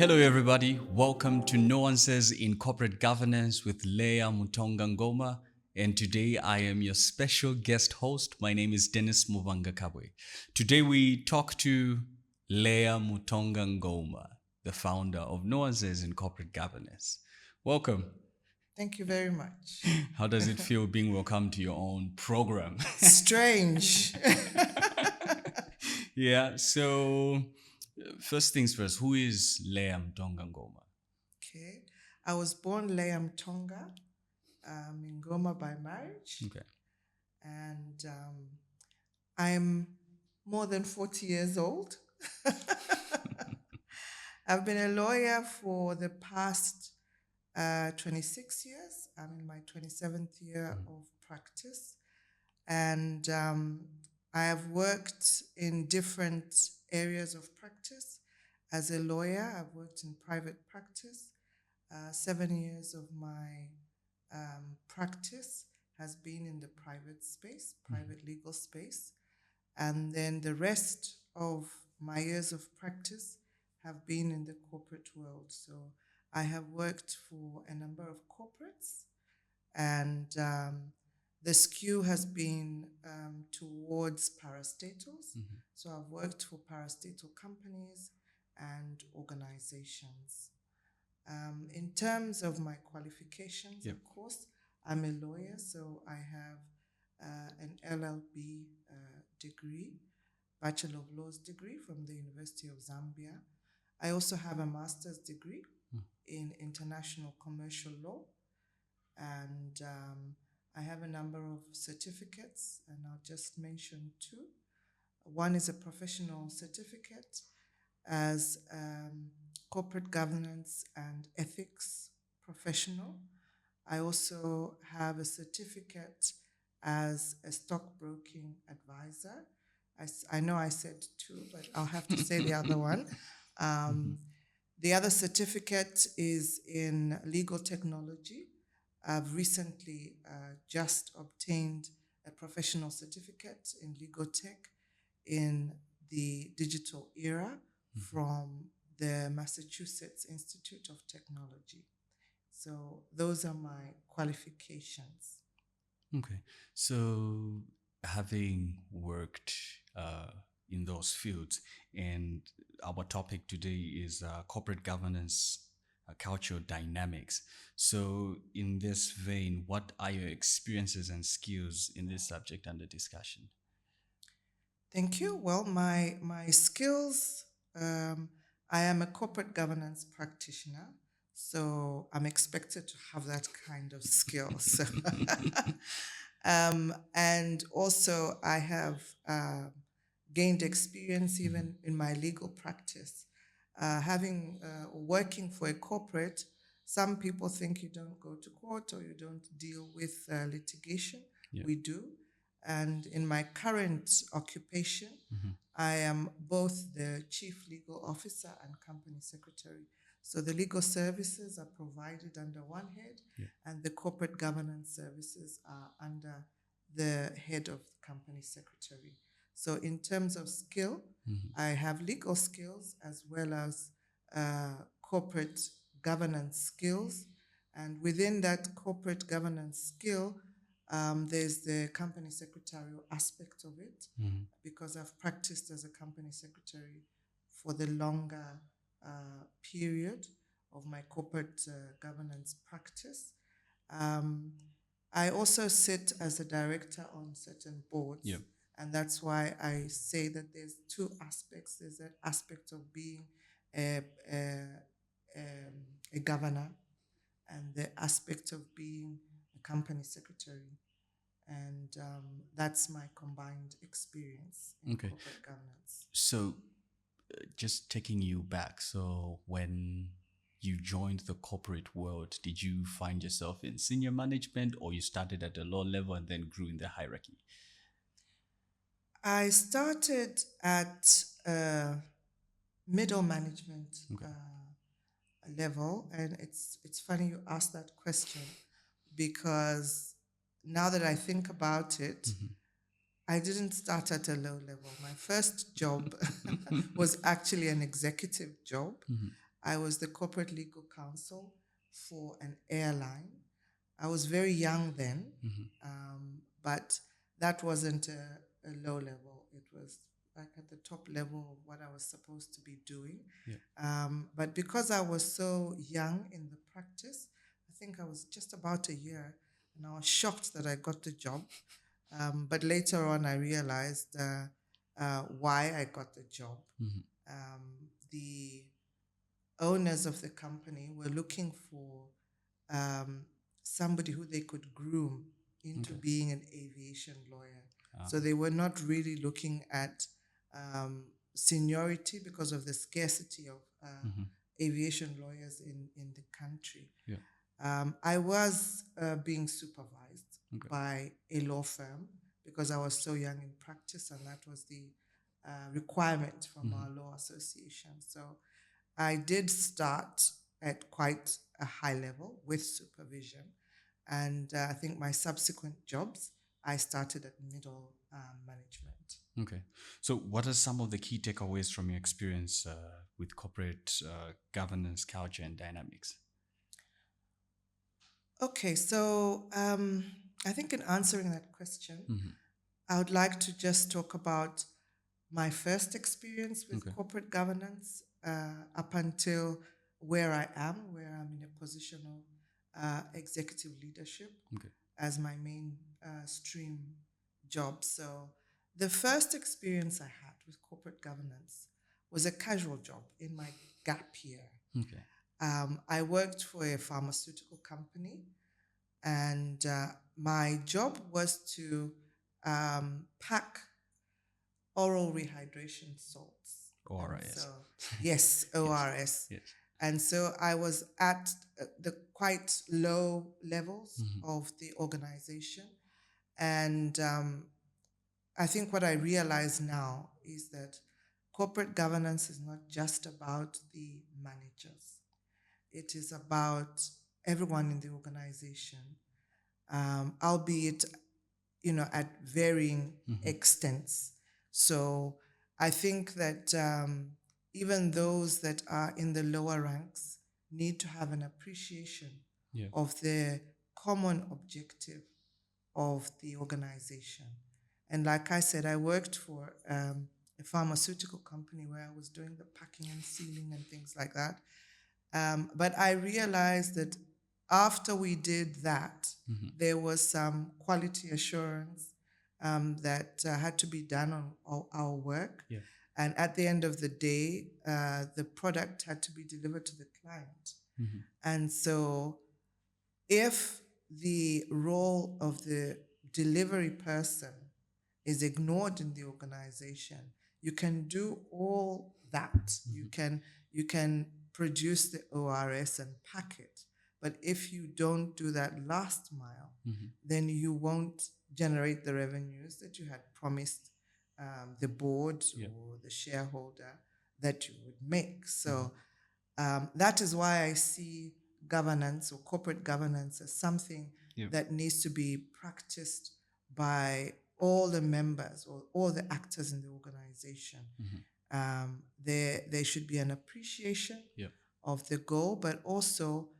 Hello, everybody. Welcome to Nuances in Corporate Governance with Leah Mutonga Ngoma. And today I am your special guest host. My name is Dennis Muvanga Kabwe. Today we talk to Leah Mutonga Ngoma, the founder of Nuances in Corporate Governance. Welcome. Thank you very much. How does it feel being welcomed to your own program? Strange. Yeah, so first things first, who is Leah Mutonga Ngoma? Okay. I was born Leam Tonga in Goma by marriage, Okay. and I'm more than 40 years old. I've been a lawyer for the past 26 years. I'm in my 27th year of practice. And I have worked in different areas of practice. As a lawyer, I've worked in private practice. 7 years of my practice has been in the private space, private legal space. And then the rest of my years of practice have been in the corporate world. So I have worked for a number of corporates, and the skew has been towards parastatals. So I've worked for parastatal companies and organizations. In terms of my qualifications, Yep. of course, I'm a lawyer, so I have an LLB degree, Bachelor of Laws degree from the University of Zambia. I also have a master's degree in international commercial law, and I have a number of certificates, and I'll just mention two. One is a professional certificate as corporate governance and ethics professional. I also have a certificate as a stockbroking advisor. I know I said two, but I'll have to say the other one. The other certificate is in legal technology. I've recently just obtained a professional certificate in legal tech in the digital era from the Massachusetts Institute of Technology. So those are my qualifications. Okay. So, having worked in those fields, and our topic today is corporate governance, cultural dynamics. So, in this vein, what are your experiences and skills in this subject under discussion? Thank you. Well, my skills, I am a corporate governance practitioner, so I'm expected to have that kind of skills. And also, I have gained experience even in my legal practice. Having working for a corporate, some people think you don't go to court or you don't deal with litigation. Yeah. We do. And in my current occupation, I am both the chief legal officer and company secretary. So the legal services are provided under one head, and the corporate governance services are under the head of the company secretary. So in terms of skill, I have legal skills as well as corporate governance skills. And within that corporate governance skill, there's the company secretarial aspect of it, because I've practiced as a company secretary for the longer period of my corporate governance practice. I also sit as a director on certain boards. Yep. And that's why I say that there's two aspects. There's that aspect of being a, a, a governor, and the aspect of being a company secretary. And that's my combined experience in Okay. corporate governance. So, just taking you back. So, when you joined the corporate world, did you find yourself in senior management, or you started at a low level and then grew in the hierarchy? I started at middle management level, and it's funny you asked that question, because now that I think about it, I didn't start at a low level. My first job was actually an executive job. I was the corporate legal counsel for an airline. I was very young then, but that wasn't a low level. It was like at the top level of what I was supposed to be doing. But because I was so young in the practice, I think I was just about a year, and I was shocked that I got the job. But later on, I realized why I got the job. The owners of the company were looking for somebody who they could groom into being an aviation lawyer. So they were not really looking at seniority because of the scarcity of aviation lawyers in the country. I was being supervised by a law firm because I was so young in practice, and that was the requirement from our law association. So I did start at quite a high level with supervision, and I think my subsequent jobs, I started at middle management. Okay. So, what are some of the key takeaways from your experience with corporate governance, culture, and dynamics? Okay, so I think in answering that question, I would like to just talk about my first experience with corporate governance up until where I am, where I'm in a position of executive leadership as my main stream job. So the first experience I had with corporate governance was a casual job in my gap year. I worked for a pharmaceutical company, and my job was to pack oral rehydration salts. ORS. So, yes, ORS. Yes. And so I was at the quite low levels of the organization. And I think what I realize now is that corporate governance is not just about the managers. It is about everyone in the organization, albeit, at varying extents. So I think that even those that are in the lower ranks need to have an appreciation of the common objective of the organization. And like I said, I worked for a pharmaceutical company where I was doing the packing and sealing and things like that. But I realized that after we did that, there was some quality assurance that had to be done on our work. And at the end of the day, the product had to be delivered to the client. And so if the role of the delivery person is ignored in the organization, you can do all that. You can produce the ORS and pack it. But if you don't do that last mile, then you won't generate the revenues that you had promised the board or the shareholder that you would make. So that is why I see governance or corporate governance as something that needs to be practiced by all the members or all the actors in the organization. There should be an appreciation of the goal, but also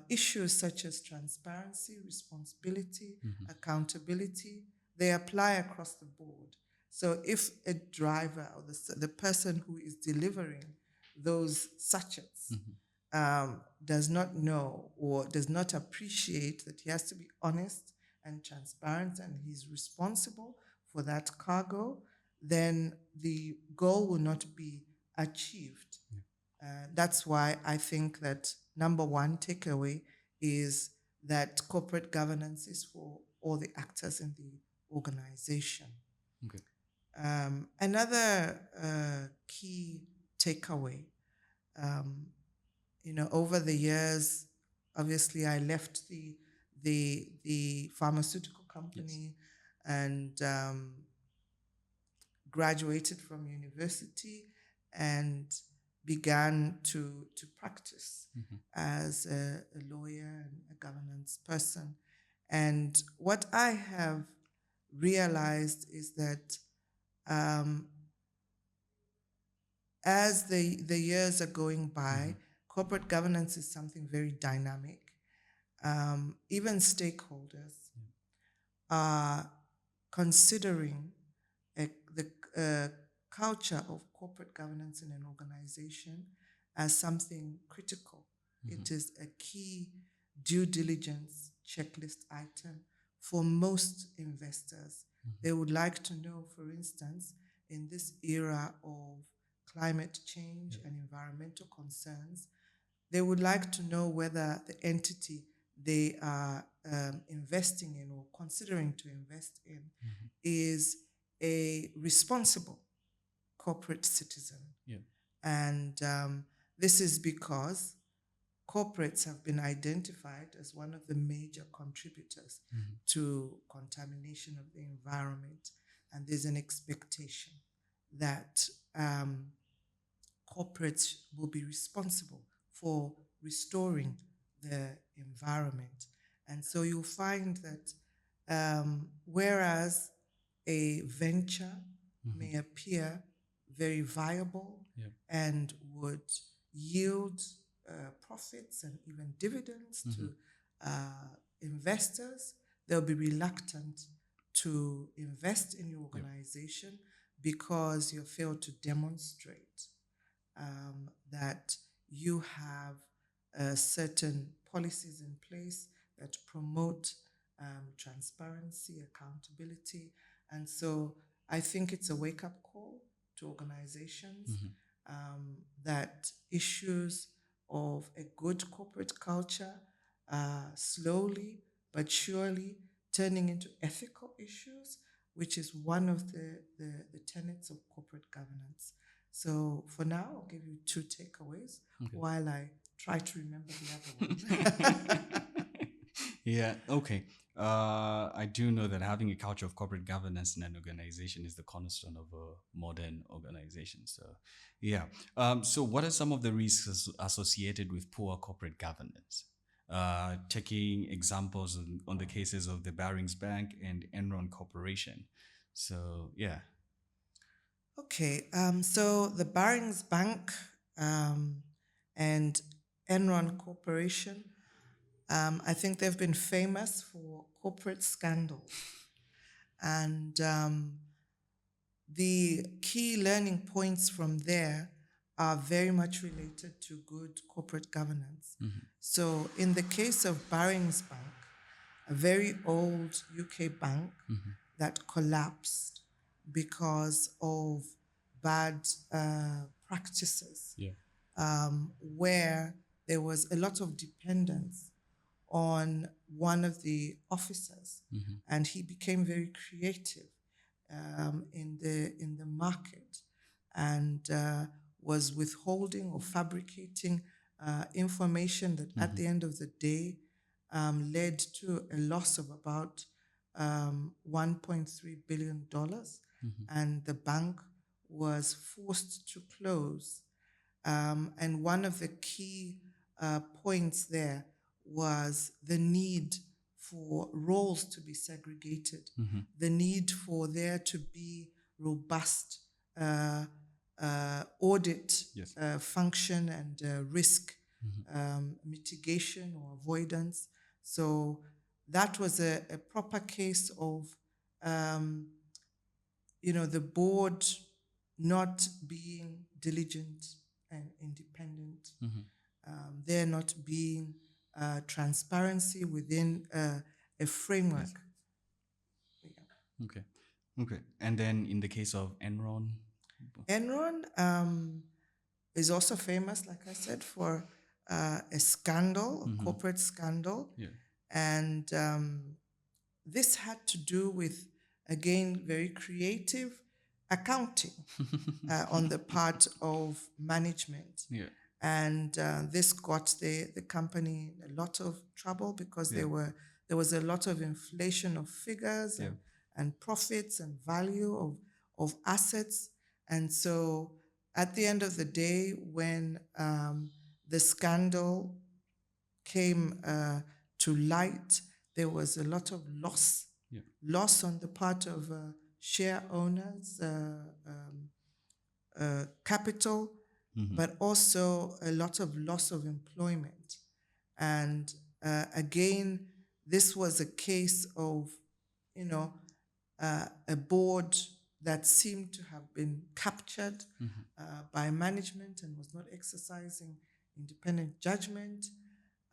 issues such as transparency, responsibility, accountability, they apply across the board. So if a driver or the person who is delivering those sachets does not know or does not appreciate that he has to be honest and transparent and he's responsible for that cargo, then the goal will not be achieved. That's why I think that number one takeaway is that corporate governance is for all the actors in the organization. Another key takeaway, over the years, obviously I left the pharmaceutical company and graduated from university and began to practice as a lawyer and a governance person. And what I have realized is that as the years are going by, corporate governance is something very dynamic. Even stakeholders are considering the culture of corporate governance in an organization as something critical. It is a key due diligence checklist item for most investors. They would like to know, for instance, in this era of climate change and environmental concerns, they would like to know whether the entity they are investing in or considering to invest in is a responsible corporate citizen. Yeah. And this is because corporates have been identified as one of the major contributors to contamination of the environment. And there's an expectation that corporates will be responsible for restoring the environment. And so you'll find that whereas a venture may appear very viable and would yield profits and even dividends to investors, they'll be reluctant to invest in your organization because you failed to demonstrate that you have certain policies in place that promote transparency, accountability. And so I think it's a wake-up call to organizations that issues of a good corporate culture are slowly but surely turning into ethical issues, which is one of the tenets of corporate governance. So for now, I'll give you 2 takeaways while I try to remember the other one. Yeah, okay. I do know that having a culture of corporate governance in an organization is the cornerstone of a modern organization. So, yeah. So, what are some of the risks associated with poor corporate governance? Taking examples on the cases of the Barings Bank and Enron Corporation. So, yeah. Okay, so the Barings Bank and Enron Corporation, I think they've been famous for corporate scandals. And the key learning points from there are very much related to good corporate governance. So in the case of Barings Bank, a very old UK bank that collapsed because of bad practices, where there was a lot of dependence on one of the officers, and he became very creative in the market and was withholding or fabricating information that at the end of the day led to a loss of about $1.3 billion, and the bank was forced to close. And one of the key points there was the need for roles to be segregated, the need for there to be robust audit function and risk mitigation or avoidance. So that was a proper case of, the board not being diligent and independent. There not being transparency within a framework. Okay. And then in the case of Enron? Enron is also famous, like I said, for a scandal, a corporate scandal. And this had to do with, again, very creative accounting on the part of management. And this got the company in a lot of trouble because there was a lot of inflation of figures and profits and value of assets. And so at the end of the day, when the scandal came to light, there was a lot of loss on the part of share owners, capital, but also a lot of loss of employment. And again, this was a case of, a board that seemed to have been captured by management and was not exercising independent judgment,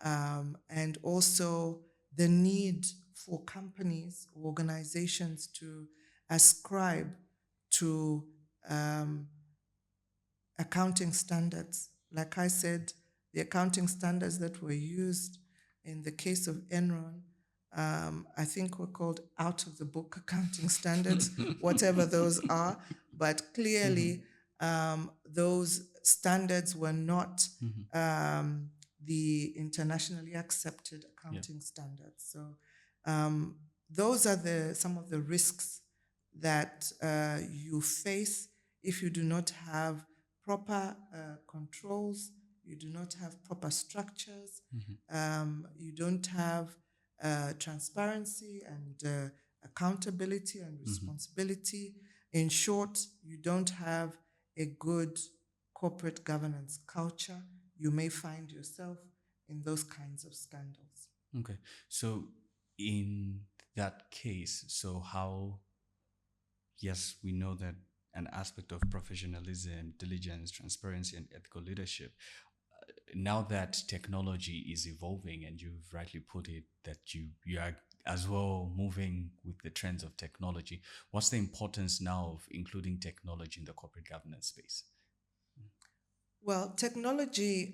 and also the need for companies, organizations to ascribe to accounting standards. Like I said, the accounting standards that were used in the case of Enron, I think were called out of the book accounting standards, whatever those are. But clearly, those standards were not the internationally accepted accounting standards. So those are some of the risks that you face if you do not have proper controls, you do not have proper structures, you don't have transparency and accountability and responsibility. In short, you don't have a good corporate governance culture. You may find yourself in those kinds of scandals. Okay. So in that case, so how, yes, we know that an aspect of professionalism, diligence, transparency, and ethical leadership. Now that technology is evolving, and you've rightly put it that you are as well moving with the trends of technology, what's the importance now of including technology in the corporate governance space? Well, technology,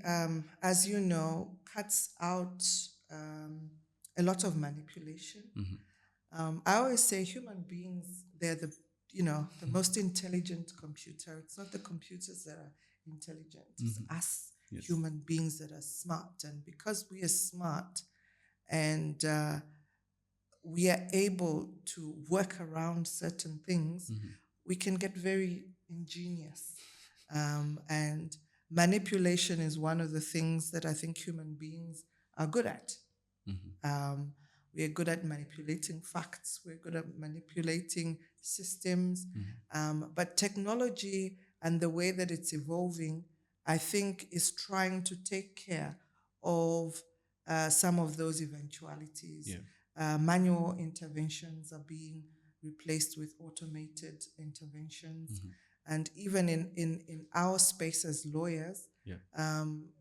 as you know, cuts out a lot of manipulation. I always say human beings, they're the most intelligent computer. It's not the computers that are intelligent. It's us, human beings, that are smart. And because we are smart and we are able to work around certain things, we can get very ingenious. And manipulation is one of the things that I think human beings are good at. We are good at manipulating facts. We're good at manipulating systems. But technology and the way that it's evolving, I think, is trying to take care of some of those eventualities. Manual interventions are being replaced with automated interventions. And even in our space as lawyers,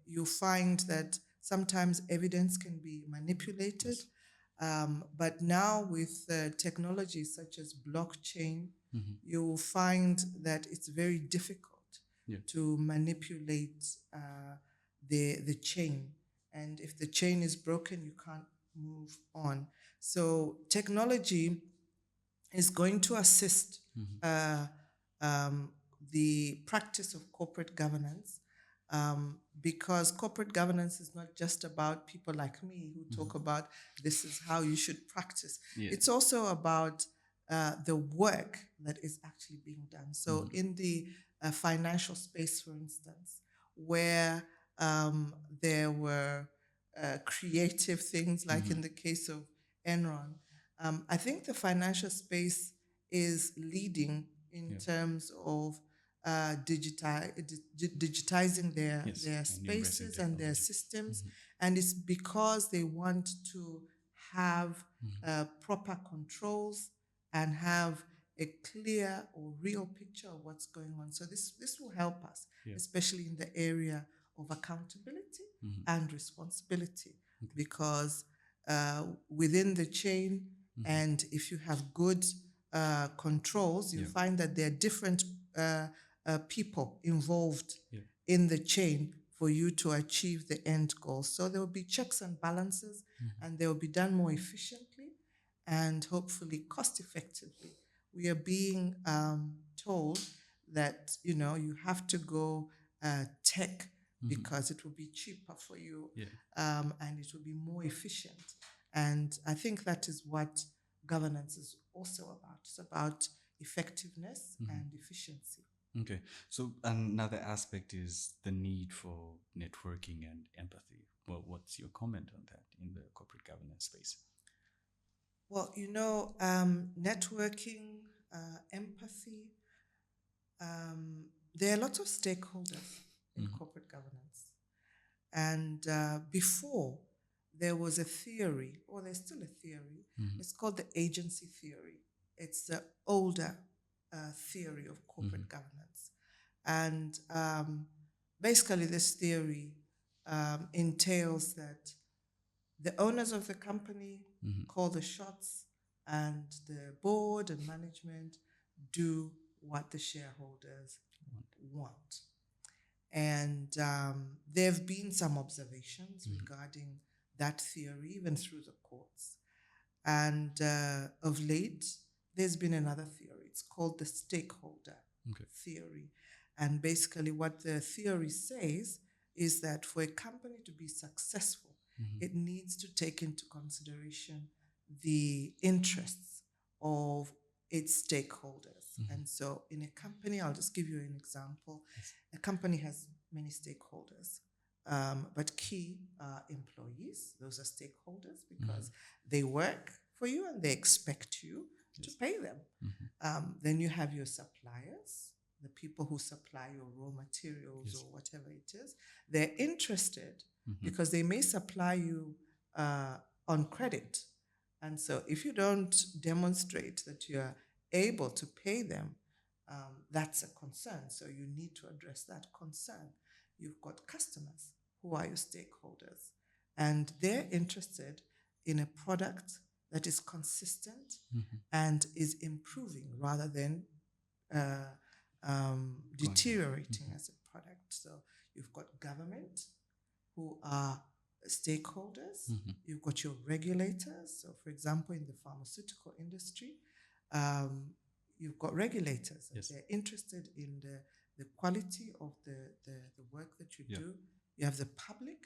you find that sometimes evidence can be manipulated. But now with technology such as blockchain, you will find that it's very difficult to manipulate the chain. And if the chain is broken, you can't move on. So technology is going to assist the practice of corporate governance, because corporate governance is not just about people like me who talk about this is how you should practice. It's also about the work that is actually being done. So in the financial space, for instance, where there were creative things like in the case of Enron, I think the financial space is leading in terms of digitizing their spaces and their systems. And it's because they want to have proper controls and have a clear or real picture of what's going on. So this will help us, especially in the area of accountability and responsibility, because within the chain, and if you have good controls, you find that there are different people involved in the chain for you to achieve the end goal. So there will be checks and balances, and they will be done more efficiently and hopefully cost effectively. We are being told that, you have to go tech because it will be cheaper for you and it will be more efficient. And I think that is what governance is also about. It's about effectiveness and efficiency. Okay. So another aspect is the need for networking and empathy. Well, what's your comment on that in the corporate governance space? Well, networking, empathy, there are lots of stakeholders in corporate governance. And before, there was a theory, or there's still a theory, it's called the agency theory. It's the older theory of corporate governance. And basically, this theory entails that the owners of the company call the shots, and the board and management do what the shareholders want. And there have been some observations regarding that theory, even through the courts. And of late, there's been another theory. It's called the stakeholder theory. And basically, what the theory says is that for a company to be successful, it needs to take into consideration the interests of its stakeholders. And so in a company, I'll just give you an example. A company has many stakeholders, but key are employees. Those are stakeholders because they work for you and they expect you to pay them. Then you have your suppliers, the people who supply your raw materials or whatever it is. They're interested because they may supply you on credit. And so if you don't demonstrate that you're able to pay them, that's a concern. So you need to address that concern. You've got customers who are your stakeholders, and they're interested in a product that is consistent and is improving rather than deteriorating as a product. So you've got government who are stakeholders. You've got your regulators. So, for example, in the pharmaceutical industry, you've got regulators. And they're interested in the quality of the work that you do. You have the public.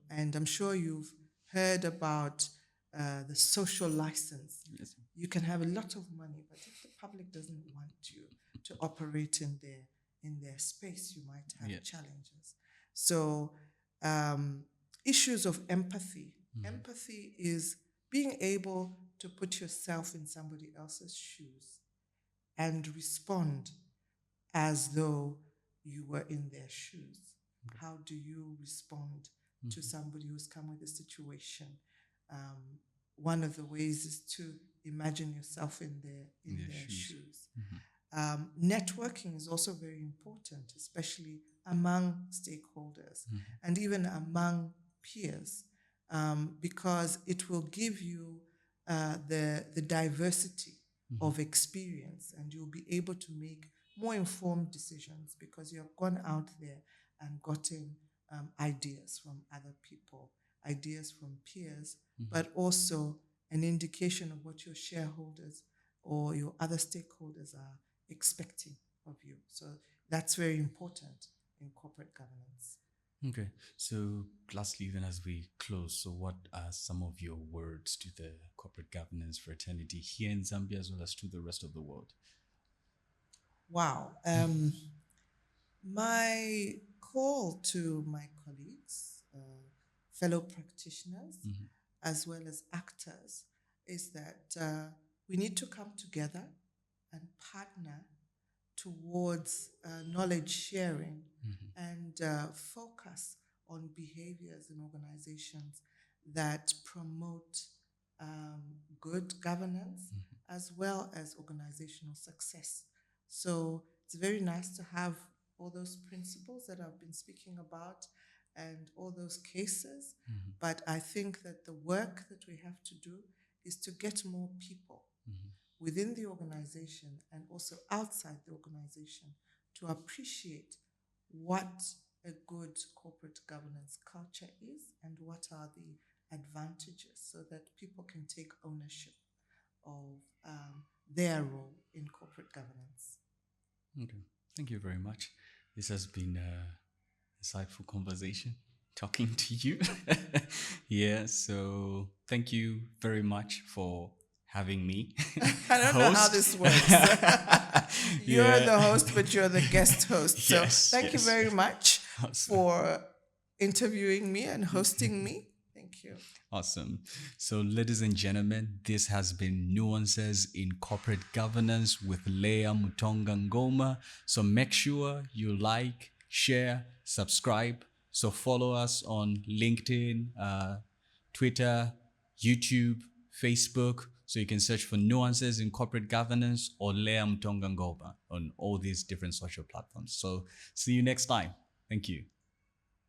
And I'm sure you've heard about the social license. You can have a lot of money, but if the public doesn't want you to operate in their space, you might have challenges. So issues of empathy. Empathy is being able to put yourself in somebody else's shoes and respond as though you were in their shoes. How do you respond to somebody who's come with a situation? One of the ways is to imagine yourself in their shoes. Networking is also very important, especially among stakeholders and even among peers, because it will give you the diversity of experience, and you'll be able to make more informed decisions because you have gone out there and gotten ideas from other people, ideas from peers, but also an indication of what your shareholders or your other stakeholders are expecting of you. So that's very important in corporate governance. Okay. So lastly, even as we close, so what are some of your words to the corporate governance fraternity here in Zambia as well as to the rest of the world? Wow. My call to my colleagues, fellow practitioners, as well as actors, is that we need to come together and partner towards knowledge sharing and focus on behaviors in organizations that promote good governance as well as organizational success. So it's very nice to have all those principles that I've been speaking about and all those cases, but I think that the work that we have to do is to get more people within the organization and also outside the organization to appreciate what a good corporate governance culture is and what are the advantages so that people can take ownership of their role in corporate governance. Okay. Thank you very much. This has been an insightful conversation talking to you. So thank you very much for having me. I don't know how this works. You're the host, but you're the guest host. So thank you very much for interviewing me and hosting me. Thank you. Awesome. So, ladies and gentlemen, this has been Nuances in Corporate Governance with Leah Mutonga Ngoma. So make sure you like, share, subscribe. So follow us on LinkedIn, Twitter, YouTube, Facebook. So you can search for Nuances in Corporate Governance or Lea Mtonga Ngoba on all these different social platforms. So see you next time. Thank you.